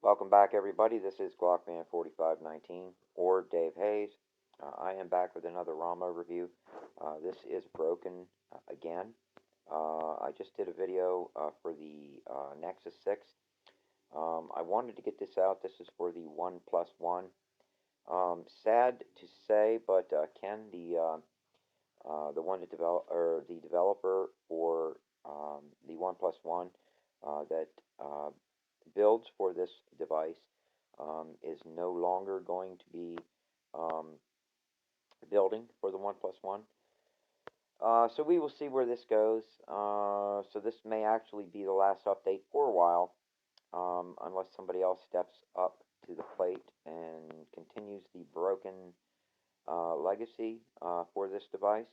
Welcome back, everybody. This is Glockman4519 or Dave Hayes. I am back with another ROM overview. This is broken again. I just did a video for the Nexus 6. I wanted to get this out. This is for the 1+1. Sad to say, but Ken, the one that the developer for the 1+1 that builds for this device is no longer going to be building for the 1+1. So we will see where this goes. So this may actually be the last update for a while, unless somebody else steps up to the plate and continues the broken legacy for this device.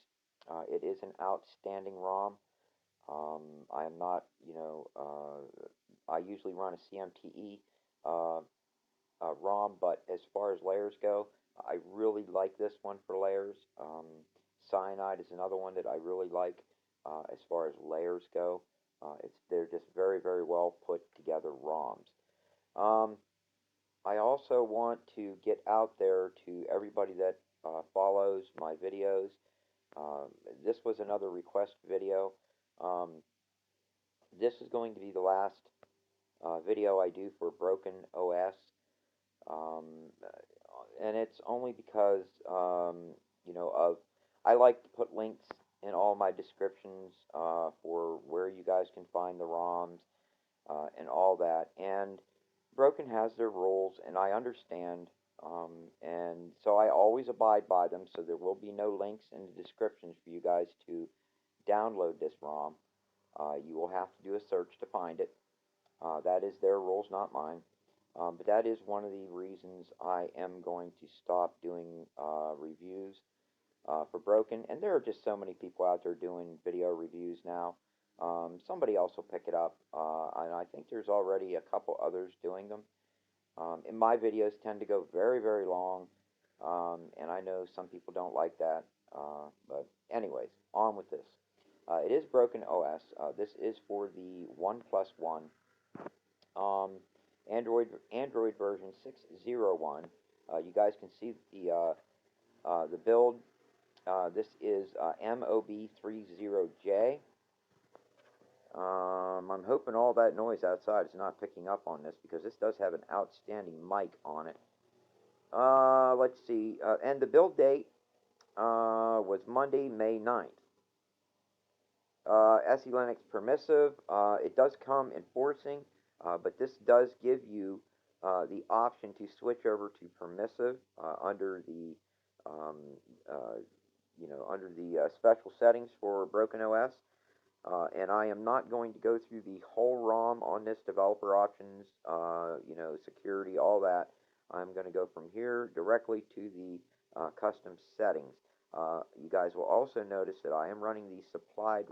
It is an outstanding ROM. I am not, I usually run a CMTE ROM, but as far as layers go, I really like this one for layers. Cyanide is another one that I really like as far as layers go. They're just very, very well put together ROMs. I also want to get out there to everybody that follows my videos. This was another request video. This is going to be the last video I do for Broken OS, and it's only because I like to put links in all my descriptions for where you guys can find the ROMs and all that. And Broken has their rules, and I understand, and so I always abide by them. So there will be no links in the descriptions for you guys to download this ROM. You will have to do a search to find it. That is their rules, not mine. But that is one of the reasons I am going to stop doing reviews for Broken. And there are just so many people out there doing video reviews now. Somebody else will pick it up. And I think there's already a couple others doing them. And my videos tend to go very, very long. And I know some people don't like that. But anyways, on with this. It is Broken OS. This is for the 1+1. Android version 6.01. You guys can see the build. This is MOB30J. I'm hoping all that noise outside is not picking up on this, because this does have an outstanding mic on it. Let's see. And the build date was Monday, May 9th. SE Linux permissive. It does come enforcing, but this does give you the option to switch over to permissive under the special settings for Broken OS. And I am not going to go through the whole ROM on this, developer options, security, all that. I'm going to go from here directly to the custom settings. You guys will also notice that I am running the supplied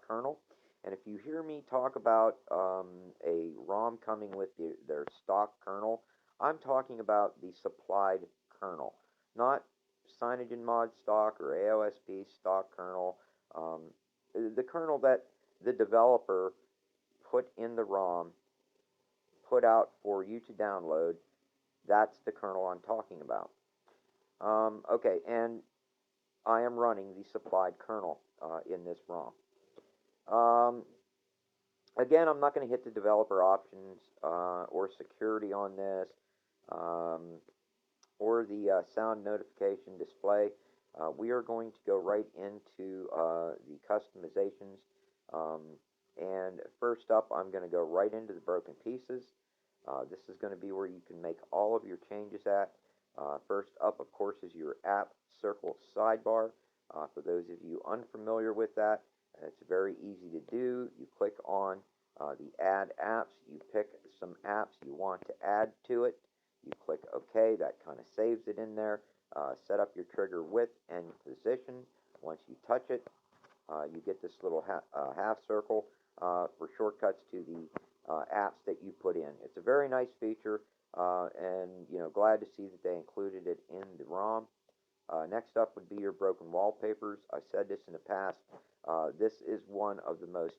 kernel. And if you hear me talk about a ROM coming with their stock kernel, I'm talking about the supplied kernel, not CyanogenMod stock or AOSP stock kernel. The kernel that the developer put in the ROM, put out for you to download, that's the kernel I'm talking about. Okay, and I am running the supplied kernel in this ROM. Again, I'm not going to hit the developer options or security on this, or the sound notification display. We are going to go right into the customizations. And first up, I'm going to go right into the broken pieces. This is going to be where you can make all of your changes at. First up, of course, is your app circle sidebar. For those of you unfamiliar with that, it's very easy to do. You click on the add apps. You pick some apps you want to add to it. You click OK. That kind of saves it in there. Set up your trigger width and position. Once you touch it, you get this little half circle for shortcuts to the apps that you put in. It's a very nice feature, and glad to see that they included it in the ROM. Next up would be your broken wallpapers. I said this in the past. This is one of the most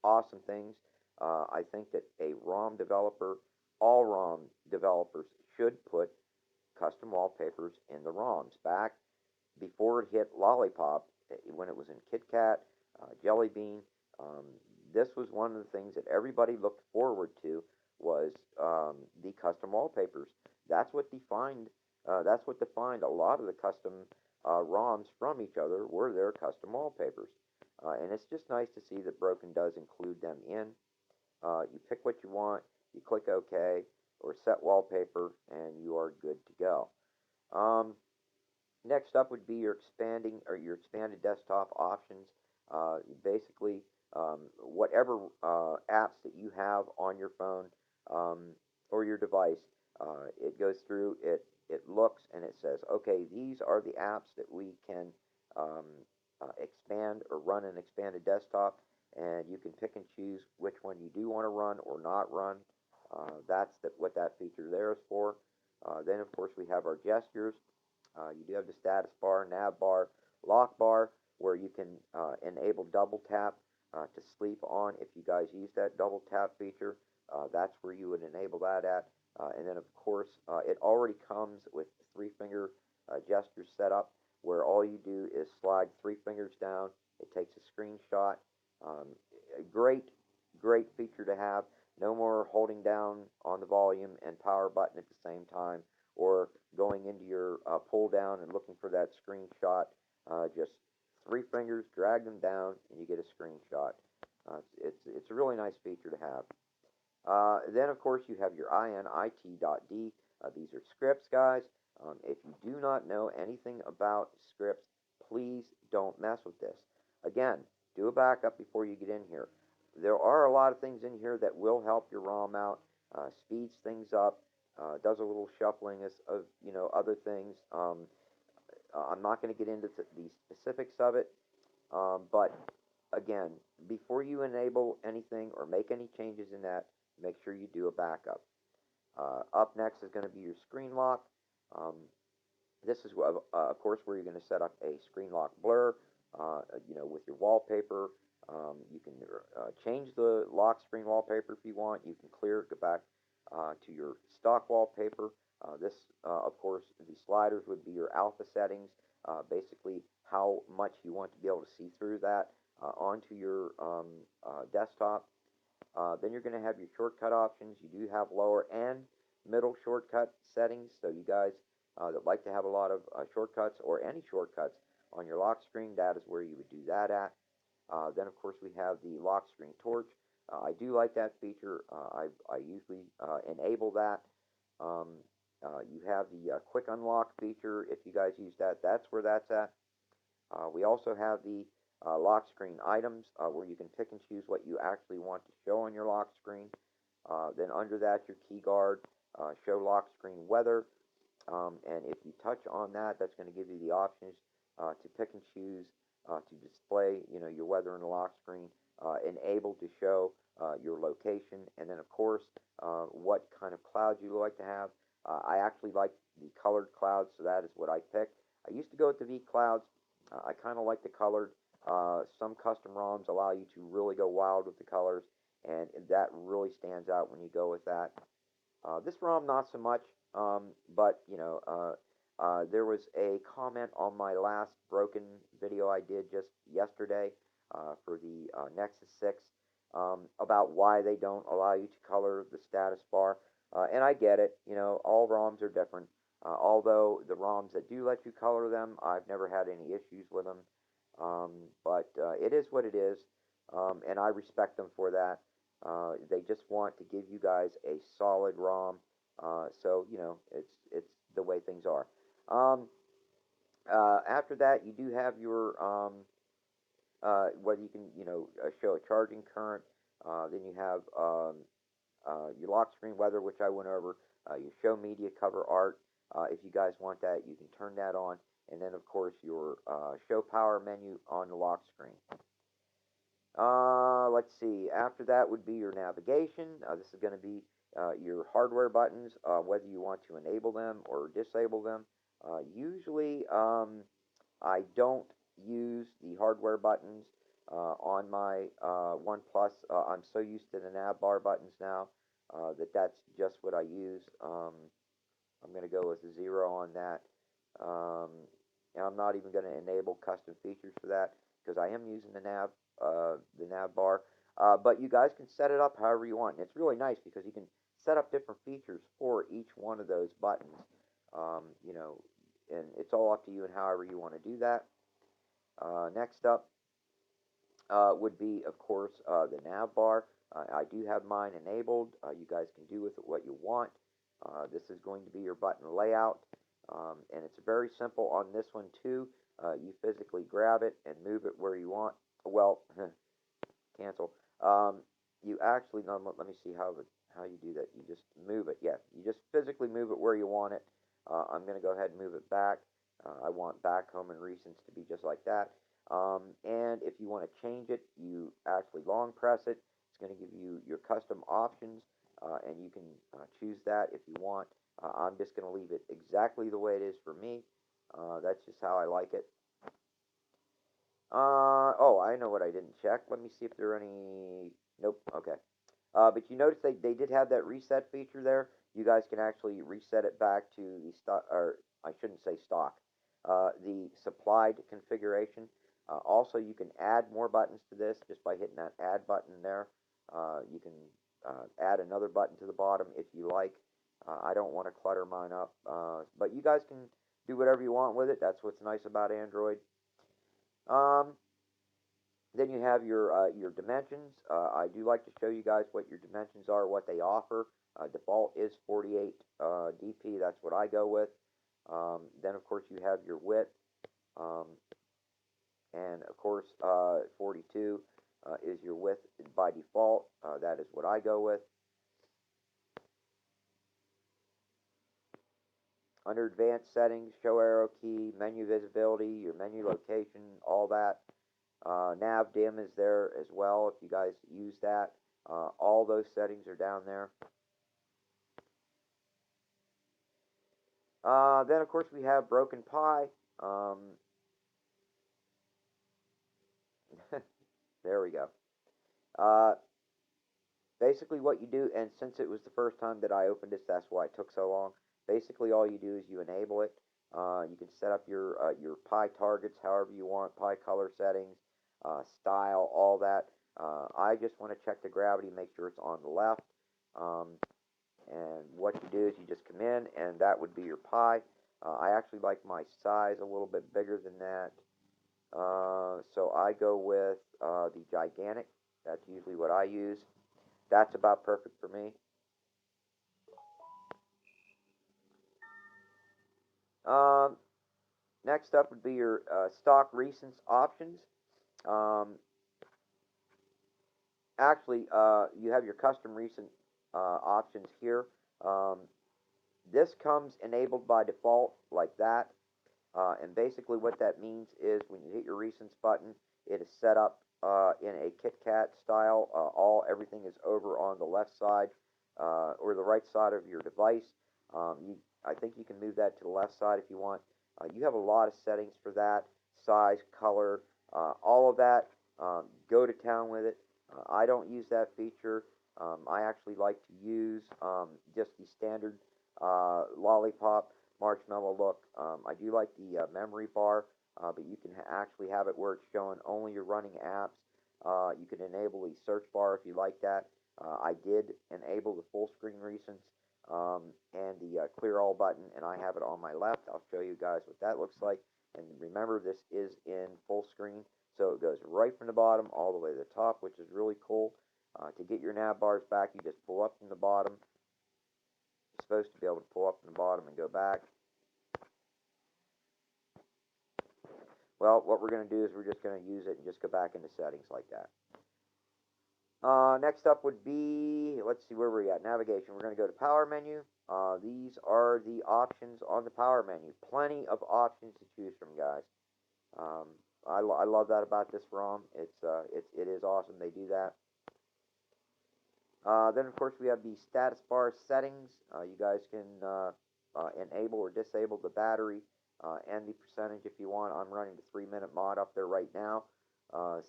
awesome things. I think that a ROM developer all ROM developers should put custom wallpapers in the ROMs. Back before it hit Lollipop, when it was in KitKat, Jelly Bean, um, this was one of the things that everybody looked forward to was the custom wallpapers. That's what defined. That's what defined a lot of the custom ROMs from each other were their custom wallpapers, and it's just nice to see that Broken does include them in. You pick what you want, you click OK or set wallpaper, and you are good to go. Next up would be your expanded desktop options. Basically, whatever apps that you have on your phone um, or your device, it goes through, it looks, and it says, okay, these are the apps that we can um, expand or run an expanded desktop, and you can pick and choose which one you do want to run or not run. That's what that feature there is for. Then, of course, we have our gestures. You do have the status bar, nav bar, lock bar, where you can enable double tap to sleep on if you guys use that double tap feature. That's where you would enable that at. And then, of course, it already comes with three-finger gesture setup, where all you do is slide 3 fingers down. It takes a screenshot. A great feature to have. No more holding down on the volume and power button at the same time, or going into your pull down and looking for that screenshot. Just 3 fingers, drag them down, and you get a screenshot. It's a really nice feature to have. Then, of course, you have your init.d. These are scripts, guys. If you do not know anything about scripts, please don't mess with this. Again, do a backup before you get in here. There are a lot of things in here that will help your ROM out, speeds things up, does a little shuffling of other things. I'm not going to get into the specifics of it, but again, before you enable anything or make any changes in that, make sure you do a backup. Up next is going to be your screen lock. This is, of course, where you're going to set up a screen lock blur, with your wallpaper. You can change the lock screen wallpaper if you want. You can clear it, go back to your stock wallpaper. This, of course, the sliders would be your alpha settings, basically how much you want to be able to see through that onto your desktop. Then you're going to have your shortcut options. You do have lower and middle shortcut settings, so you guys that like to have a lot of shortcuts or any shortcuts on your lock screen, that is where you would do that at. Then, of course, we have the lock screen torch. I do like that feature. I usually enable that. You have the quick unlock feature. If you guys use that, that's where that's at. We also have the lock screen items, where you can pick and choose what you actually want to show on your lock screen. Then under that, your key guard, show lock screen weather. And if you touch on that, that's going to give you the options to pick and choose to display, your weather in the lock screen, enable to show your location, and then, of course, what kind of clouds you like to have. I actually like the colored clouds, so that is what I picked. I used to go with the V clouds. I kind of like the colored. Some custom ROMs allow you to really go wild with the colors, and that really stands out when you go with that. This ROM, not so much, but, there was a comment on my last Broken video I did just yesterday for the Nexus 6 about why they don't allow you to color the status bar. And I get it, all ROMs are different. Although the ROMs that do let you color them, I've never had any issues with them. But it is what it is, and I respect them for that. They just want to give you guys a solid ROM, so it's the way things are. After that, you do have your whether you can show a charging current. Then you have your lock screen weather, which I went over. Your show media cover art. If you guys want that, you can turn that on. And then, of course, your show power menu on the lock screen. Let's see. After that would be your navigation. This is going to be your hardware buttons, whether you want to enable them or disable them. Usually, I don't use the hardware buttons on my OnePlus. I'm so used to the nav bar buttons now that's just what I use. I'm going to go with a 0 on that. Um, and I'm not even going to enable custom features for that because I am using the nav bar. But you guys can set it up however you want. And it's really nice because you can set up different features for each one of those buttons. You know, and it's all up to you and however you want to do that. Next up would be, of course, the nav bar. I do have mine enabled. You guys can do with it what you want. This is going to be your button layout, and it's very simple on this one too. You physically grab it and move it where you want. Well, cancel. You actually, no, let me see how you do that. You just move it. Yeah, you just physically move it where you want it. I'm going to go ahead and move it back. I want back, home, and recents to be just like that. And if you want to change it, you actually long press it. It's going to give you your custom options, and you can choose that if you want. I'm just going to leave it exactly the way it is for me. That's just how I like it. Oh, I know what I didn't check. Let me see if there are any. Nope. Okay. But you notice they did have that reset feature there. You guys can actually reset it back to the stock, or I shouldn't say stock, the supplied configuration. Also, you can add more buttons to this just by hitting that add button there. You can add another button to the bottom if you like. I don't want to clutter mine up, but you guys can do whatever you want with it. That's what's nice about Android. Then you have your dimensions. I do like to show you guys what your dimensions are, what they offer. Default is 48 dp. That's what I go with. Then of course you have your width, and of course 42 is your width by default. That is what I go with. Under advanced settings, show arrow key, menu visibility, your menu location, all that. Nav dim is there as well if you guys use that. All those settings are down there. Then, of course, we have Broken Pi. There we go. Uh, Basically, what you do, and since it was the first time that I opened this, that's why it took so long. Basically, all you do is you enable it. You can set up your Pi targets however you want, Pi color settings, style, all that. I just want to check the gravity, make sure it's on the left. And what you do is you just come in, and that would be your Pi. I actually like my size a little bit bigger than that. So I go with the gigantic. That's usually what I use. That's about perfect for me. Um, Next up would be your stock recents options. Um, Actually, you have your custom recent options here. Um, this comes enabled by default like that. And basically what that means is when you hit your recents button, it is set up in a KitKat style. Everything is over on the left side or the right side of your device. I think you can move that to the left side if you want. You have a lot of settings for that, size, color, all of that. Go to town with it. I don't use that feature. I actually like to use just the standard lollipop marshmallow look. I do like the memory bar, but you can actually have it where it's showing only your running apps. You can enable the search bar if you like that. I did enable the full screen recents and the clear all button, and I have it on my left. I'll show you guys what that looks like. And remember, this is in full screen, so it goes right from the bottom all the way to the top, which is really cool. To get your nav bars back, you just pull up from the bottom. You're supposed to be able to pull up from the bottom and go back. Well, what we're going to do is we're just going to use it and just go back into settings like that. Next up would be, let's see where we're at, navigation. We're going to go to power menu. These are the options on the power menu. Plenty of options to choose from, guys. I love that about this ROM. It is awesome. They do that. Then, of course, we have the status bar settings. You guys can enable or disable the battery and the percentage if you want. I'm running the 3-minute mod up there right now.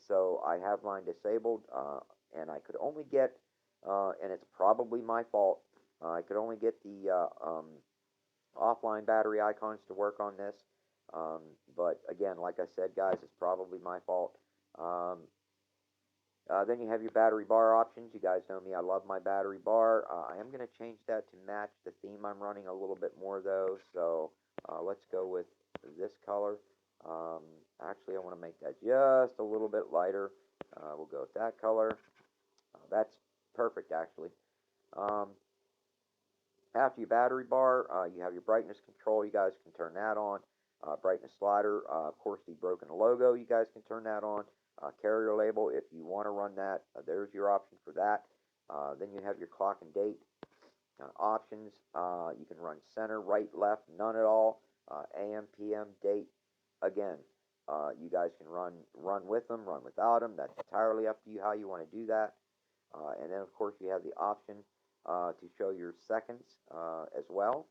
So I have mine disabled, and I could only get and it's probably my fault. I could only get the offline battery icons to work on this, um, but again, like I said, guys, it's probably my fault. Um, then you have your battery bar options. You guys know me, I love my battery bar. I am going to change that to match the theme I'm running a little bit more, though, so let's go with this color. Um, Actually, I want to make that just a little bit lighter. We'll go with that color. That's perfect, actually. Um, After your battery bar, you have your brightness control. You guys can turn that on. Brightness slider, of course, the broken logo, you guys can turn that on. Carrier label, if you want to run that, there's your option for that. Then you have your clock and date options. You can run center, right, left, none at all. AM, PM, date. Again, you guys can run with them, run without them. That's entirely up to you how you want to do that. And then, of course, you have the option to show your seconds as well.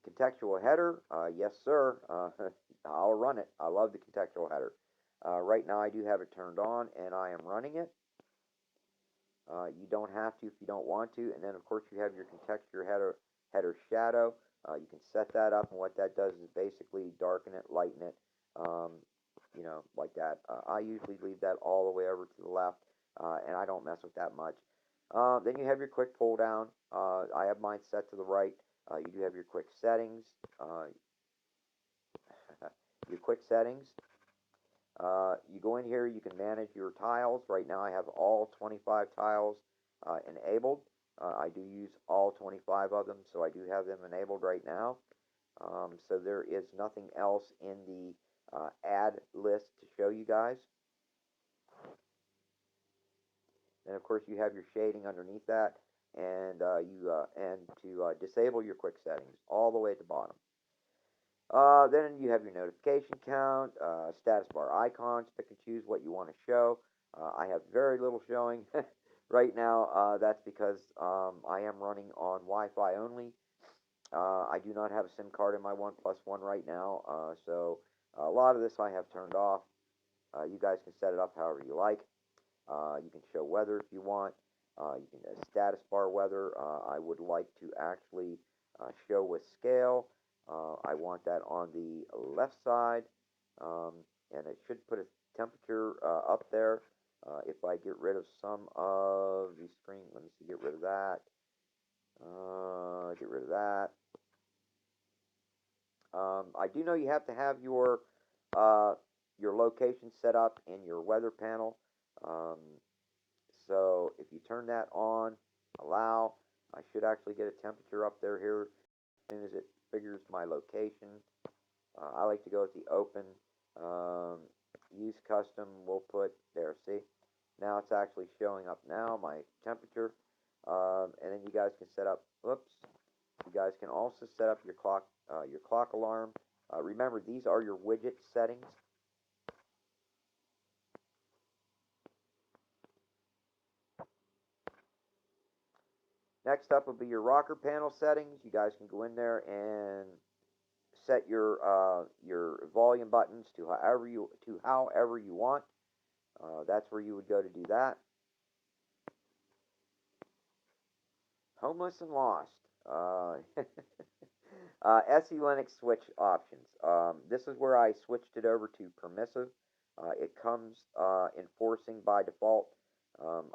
Contextual header, yes, sir. I'll run it. I love the contextual header. Right now, I do have it turned on, and I am running it. You don't have to if you don't want to. And then, of course, you have your contextual header shadow. You can set that up, and what that does is basically darken it, lighten it, like that. I usually leave that all the way over to the left, and I don't mess with that much. Then you have your quick pull down. I have mine set to the right. You do have your quick settings. Your quick settings. You go in here, you can manage your tiles. Right now I have all 25 tiles enabled. I do use all 25 of them, so I do have them enabled right now. So there is nothing else in the add list to show you guys. And of course you have your shading underneath that, and to disable your quick settings all the way at the bottom. Then you have your notification count, status bar icons, pick and choose what you want to show. I have very little showing right now. That's because I am running on Wi-Fi only. I do not have a SIM card in my OnePlus One right now, so a lot of this I have turned off. You guys can set it up however you like. You can show weather if you want. You can status bar weather. I would like to actually show with scale. I want that on the left side, and it should put a temperature up there. If I get rid of some of the screen, let me see, get rid of that. Get rid of that. I do know you have to have your location set up in your weather panel. So if you turn that on, allow, I should actually get a temperature up there here as soon as it figures my location. I like to go with the open. Use custom, we'll put there, see? Now it's actually showing up now, my temperature. And then you guys can set up, whoops, you guys can also set up your clock alarm. Remember, these are your widget settings. Next up will be your rocker panel settings. You guys can go in there and set your volume buttons to however you want. That's where you would go to do that. Homeless and lost. SE Linux switch options. This is where I switched it over to permissive. It comes enforcing by default.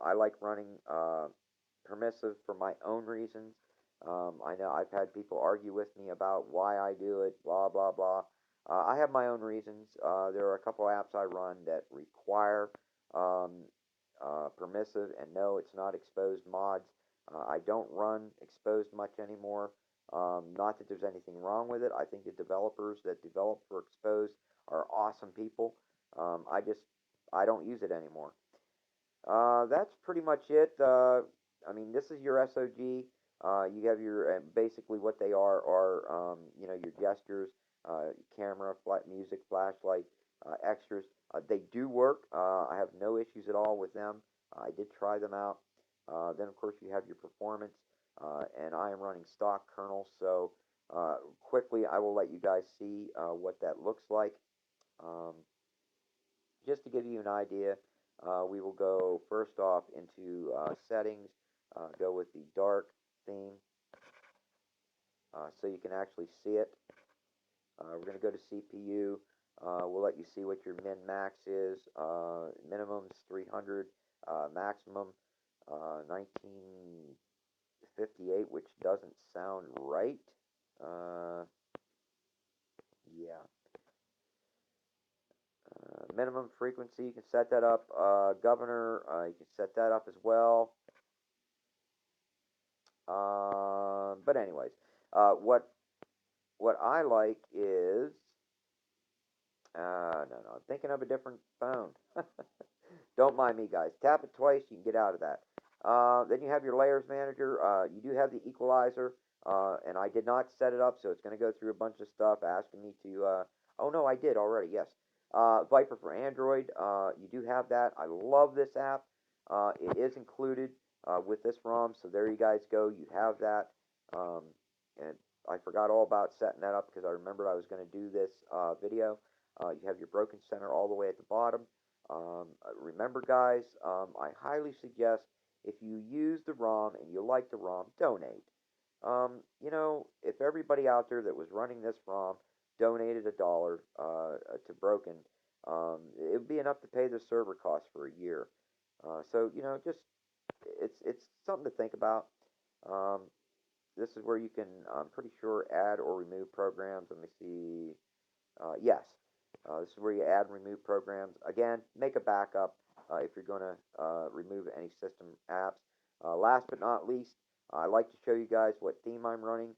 I like running permissive for my own reasons. I know I've had people argue with me about why I do it, blah, blah, blah. I have my own reasons. There are a couple apps I run that require permissive, and no, it's not exposed mods. I don't run exposed much anymore. Not that there's anything wrong with it. I think the developers that develop for exposed are awesome people. I don't use it anymore. That's pretty much it. I mean, this is your SOG. You have your basically what they are your gestures, camera, music, flashlight, extras. They do work. I have no issues at all with them. I did try them out. Then of course you have your performance, and I am running stock kernel. So quickly, I will let you guys see what that looks like. Just to give you an idea, We will go first off into settings, go with the dark theme, so you can actually see it. We're going to go to CPU. We'll let you see what your min-max is. Minimum is 300, maximum 1958, which doesn't sound right. Yeah. Minimum frequency, you can set that up. Governor, you can set that up as well. But anyways, what I like is, no, I'm thinking of a different phone. Don't mind me, guys. Tap it twice, you can get out of that. Then you have your layers manager. You do have the equalizer, and I did not set it up, so it's going to go through a bunch of stuff asking me to. Oh no, I did already. Yes. Viper for Android. You do have that. I love this app. It is included with this ROM, so there you guys go. You have that. And I forgot all about setting that up because I remembered I was going to do this video. You have your broken center all the way at the bottom. Remember, guys, I highly suggest if you use the ROM and you like the ROM, donate. You know, if everybody out there that was running this ROM donated $1 to Broken, it would be enough to pay the server costs for a year. So you know, just it's something to think about. This is where you can, I'm pretty sure, add or remove programs. Let me see. Yes. This is where you add and remove programs. Again, make a backup if you're going to remove any system apps. Last but not least, I like to show you guys what theme I'm running.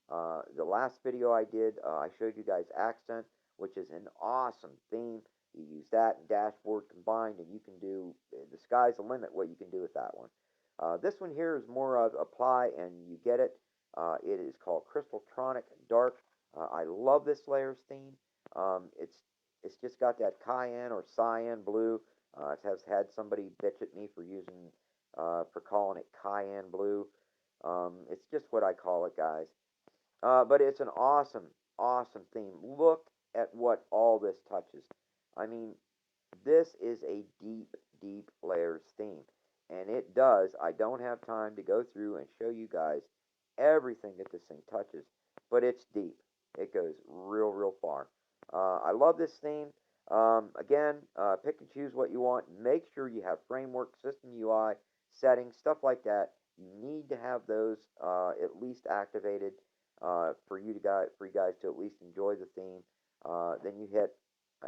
The last video I did, I showed you guys Accent, which is an awesome theme. You use that and Dashboard combined, and you can do, the sky's the limit what you can do with that one. This one here is more of apply and you get it. It is called Crystaltronic Dark. I love this layers theme. It's just got that cayenne or cyan blue. It has had somebody bitch at me for using for calling it cayenne blue. It's just what I call it, guys. But it's an awesome, awesome theme. Look at what all this touches. I mean, this is a deep, deep layers theme. And it does. I don't have time to go through and show you guys everything that this thing touches. But it's deep. It goes real, real far. I love this theme. Again, pick and choose what you want. Make sure you have framework, system UI, settings, stuff like that. You need to have those at least activated for you guys to at least enjoy the theme. Then you hit,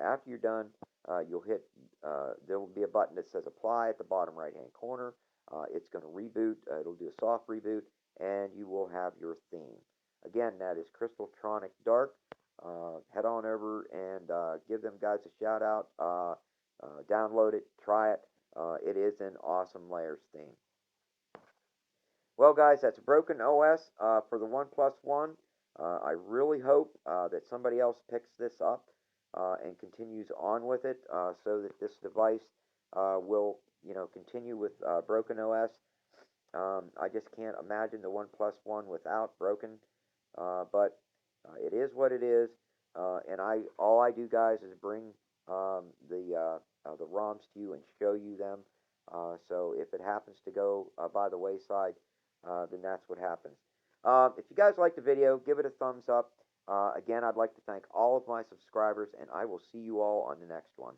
after you're done, you'll hit, there will be a button that says apply at the bottom right hand corner. It's going to reboot. It'll do a soft reboot, and you will have your theme. Again, that is Crystaltronic Dark. Head on over and give them guys a shout out. Download it, try it. It is an awesome layers theme. Well, guys, that's Broken OS for the OnePlus One. I really hope that somebody else picks this up and continues on with it, so that this device will, you know, continue with Broken OS. I just can't imagine the OnePlus One without Broken, but it is what it is. And all I do, guys, is bring the ROMs to you and show you them. So if it happens to go by the wayside, then that's what happens. If you guys like the video, give it a thumbs up. Again, I'd like to thank all of my subscribers, and I will see you all on the next one.